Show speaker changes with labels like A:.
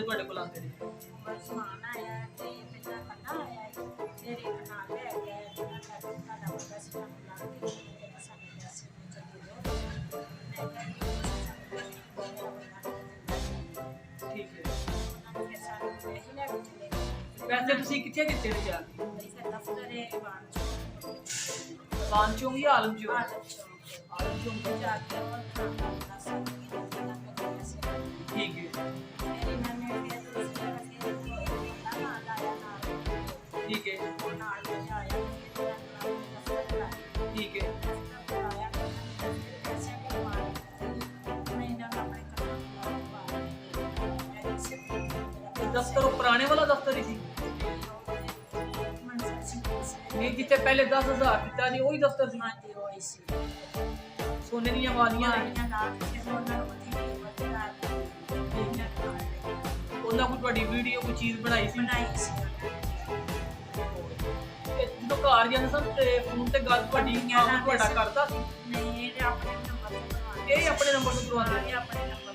A: ਤੁਹਾਡੇ ਕੋਲ ਆਉਂਦੇ ਨੇ?
B: ਬਸ ਸਮਾਨ ਆਇਆ ਤੇ ਪਹਿਲਾਂ ਕੱਲਾ ਆਇਆ ਫਿਰ ਇੱਕ ਨਾਲ ਲੈ ਗਿਆ ਜਿਹੜਾ ਸਾਡਾ ਮੁੰਡਾ ਸੀ ਨਾ ਬੁਲਾ ਕੇ ਤੇ ਸਾਡੇ ਪੈਸੇ ਨੂੰ ਚੱਲੀ ਗਏ
A: ਠੀਕ ਹੈ।
B: ਉਹਨਾਂ ਨੇ ਫਿਰ ਸਾਨੂੰ ਪੈਸੇ ਲੈ ਕੇ ਚਲੇ ਗਏ
A: ਵੈਸੇ ਤੁਸੀਂ ਕਿੱਥੇ ਦਿੱਤੇ ਨੇ ਜਾ ਕੇ?
B: ਅਸੀਂ ਫਿਰ ਦਫ਼ਤਰ ਇਹ
A: ਬਾਨ ਚੋਂ ਜਾਂ ਆਲਮ ਚੋਂ?
B: ਆਲਮ ਚੌਂਕ ਤੇ ਜਾ ਕੇ ਉਹ ਖਾਣਾ ਦੱਸ
A: ਠੀਕ ਹੈ।
B: ਫਿਰ ਇਹਨਾਂ ਨੇ ਫਿਰ ਦੂਸਰੇ ਪਾਸੇ ਕੋਈ ਨਾਲ ਆਇਆ ਨਾਲ
A: ਠੀਕ ਹੈ।
B: ਨਾਲ ਜਾਇਆ ਫਿਰ ਦਫ਼ਤਰ ਲਾਇਆ
A: ਠੀਕ ਹੈ।
B: ਆਇਆ ਪੈਸੇ ਕਮਾਏ ਮੈਂ ਇਹਨਾਂ ਨੂੰ ਆਪਣੇ ਕੰਮ
A: ਦਫ਼ਤਰ ਉਹ ਪੁਰਾਣੇ ਵਾਲਾ ਦਫ਼ਤਰ ਹੀ ਸੀ? ਨਹੀਂ, ਜਿੱਥੇ ਪਹਿਲੇ 10,000 ਦਿੱਤਾ ਜੀ ਉਹੀ ਦਫ਼ਤਰ ਸੀ?
B: ਹਾਂਜੀ ਹੋਈ ਸੀ
A: ਸੋਨੇ ਦੀਆਂ ਵਾਲੀਆਂ ਨੇ। ਉਹਨਾਂ ਕੋਲ ਤੁਹਾਡੀ ਵੀਡੀਓ ਕੋਈ ਚੀਜ਼ ਬਣਾਈ ਸੀ?
B: ਬਣਾਈ ਸੀ
A: ਜਦੋਂ ਘਰ ਜਾਂਦੇ ਸਨ ਤੇ ਫੋਨ ਤੇ ਗੱਲ ਤੁਹਾਡੀ ਤੁਹਾਡਾ ਕਰਦਾ ਸੀ?
B: ਨਹੀਂ ਇਹ ਆਪਣੇ ਨੰਬਰ ਤੋਂ
A: ਇਹ ਆਪਣੇ ਨੰਬਰ ਤੋਂ ਕਰਵਾਉਂਦੇ?
B: ਆਪਣੇ ਨੰਬਰ